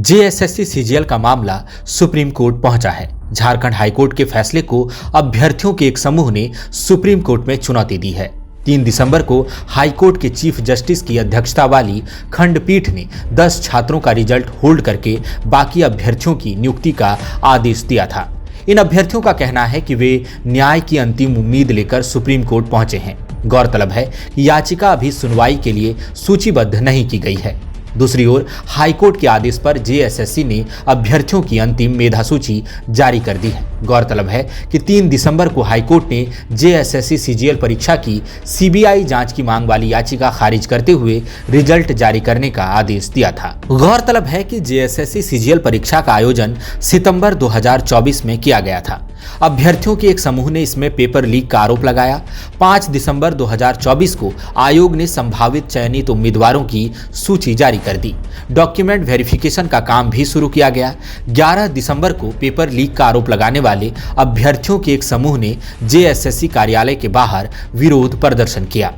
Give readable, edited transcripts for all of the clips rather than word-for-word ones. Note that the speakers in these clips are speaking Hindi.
जेएसएससी सीजीएल का मामला सुप्रीम कोर्ट पहुंचा है। झारखंड हाईकोर्ट के फैसले को अभ्यर्थियों के एक समूह ने सुप्रीम कोर्ट में चुनौती दी है। 3 दिसंबर को हाईकोर्ट के चीफ जस्टिस की अध्यक्षता वाली खंडपीठ ने 10 छात्रों का रिजल्ट होल्ड करके बाकी अभ्यर्थियों की नियुक्ति का आदेश दिया था। इन अभ्यर्थियों का कहना है कि वे न्याय की अंतिम उम्मीद लेकर सुप्रीम कोर्ट पहुंचे हैं। गौरतलब है कि याचिका अभी सुनवाई के लिए सूचीबद्ध नहीं की गई है। दूसरी ओर हाईकोर्ट के आदेश पर जेएसएससी ने अभ्यर्थियों की अंतिम मेधा सूची जारी कर दी है। गौरतलब है कि 3 दिसंबर को हाईकोर्ट ने जेएसएससी सीजीएल परीक्षा की सीबीआई जांच की मांग वाली याचिका खारिज करते हुए रिजल्ट जारी करने का आदेश दिया था। गौरतलब है कि जेएसएससी सीजीएल परीक्षा का आयोजन सितंबर 2024 में किया गया था। अभ्यर्थियों के एक समूह ने इसमें पेपर लीक का आरोप लगाया। 5 दिसंबर 2024 को आयोग ने संभावित चयनित उम्मीदवारों की सूची जारी कर दी। डॉक्यूमेंट वेरिफिकेशन का काम भी शुरू किया गया। 11 दिसंबर को पेपर लीक का आरोप लगाने वाले अभ्यर्थियों के एक समूह ने जेएसएससी कार्यालय के बाहर विरोध प्रदर्शन किया।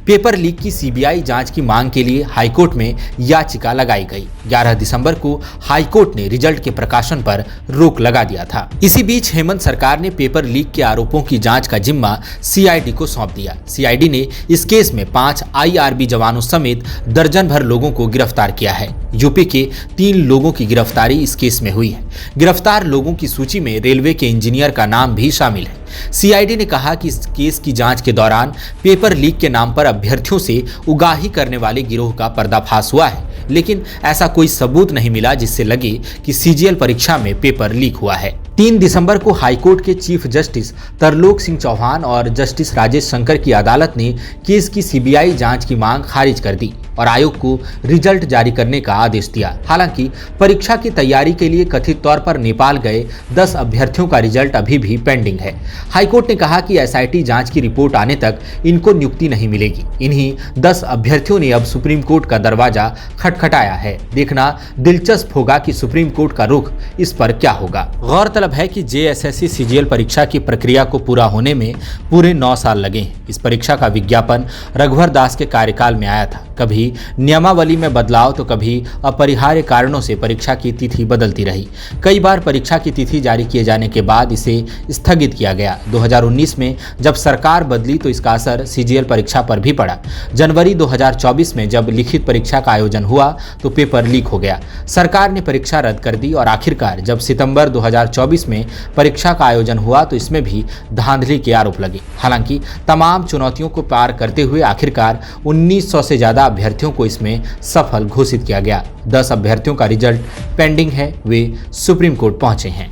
पेपर लीक की सीबीआई जांच की मांग के लिए हाईकोर्ट में याचिका लगाई गई। 11 दिसंबर को हाईकोर्ट ने रिजल्ट के प्रकाशन पर रोक लगा दिया था। इसी बीच हेमंत सरकार ने पेपर लीक के आरोपों की जांच का जिम्मा सीआईडी को सौंप दिया। सीआईडी ने इस केस में 5 आईआरबी जवानों समेत दर्जन भर लोगों को गिरफ्तार किया है। यूपी के 3 लोगों की गिरफ्तारी इस केस में हुई है। गिरफ्तार लोगों की सूची में रेलवे के इंजीनियर का नाम भी शामिल है। सीआईडी ने कहा कि इस केस की जांच के दौरान पेपर लीक के नाम पर अभ्यर्थियों से उगाही करने वाले गिरोह का पर्दाफाश हुआ है, लेकिन ऐसा कोई सबूत नहीं मिला जिससे लगे कि सीजीएल परीक्षा में पेपर लीक हुआ है। 3 दिसंबर को हाईकोर्ट के चीफ जस्टिस तरलोक सिंह चौहान और जस्टिस राजेश शंकर की अदालत ने केस की सीबीआई जांच की मांग खारिज कर दी और आयोग को रिजल्ट जारी करने का आदेश दिया। हालांकि परीक्षा की तैयारी के लिए कथित तौर पर नेपाल गए 10 अभ्यर्थियों का रिजल्ट अभी भी पेंडिंग है। हाईकोर्ट ने कहा कि एसआईटी जांच की रिपोर्ट आने तक इनको नियुक्ति नहीं मिलेगी। इन्हीं 10 अभ्यर्थियों ने अब सुप्रीम कोर्ट का दरवाजा खटखटाया है। देखना दिलचस्प होगा कि सुप्रीम कोर्ट का रुख इस पर क्या होगा। गौरतलब है कि जेएसएससी सीजीएल परीक्षा की प्रक्रिया को पूरा होने में पूरे 9 साल लगे हैं। इस परीक्षा का विज्ञापन रघुवर दास के कार्यकाल में आया था। कभी नियमावली में बदलाव तो कभी अपरिहार्य कारणों से परीक्षा की तिथि बदलती रही। कई बार परीक्षा की तिथि जारी किए जाने के बाद इसे स्थगित किया गया। 2019 में जब सरकार बदली तो इसका असर सीजीएल परीक्षा पर भी पड़ा। जनवरी 2024 में जब लिखित परीक्षा का आयोजन हुआ तो पेपर लीक हो गया। सरकार ने परीक्षा रद्द कर दी और आखिरकार जब सितंबर 2024 में परीक्षा का आयोजन हुआ तो इसमें भी धांधली के आरोप लगे। हालांकि तमाम चुनौतियों को पार करते हुए आखिरकार 1900 से ज्यादा अभ्यर्थियों को इसमें सफल घोषित किया गया। 10 अभ्यर्थियों का रिजल्ट पेंडिंग है, वे सुप्रीम कोर्ट पहुंचे हैं।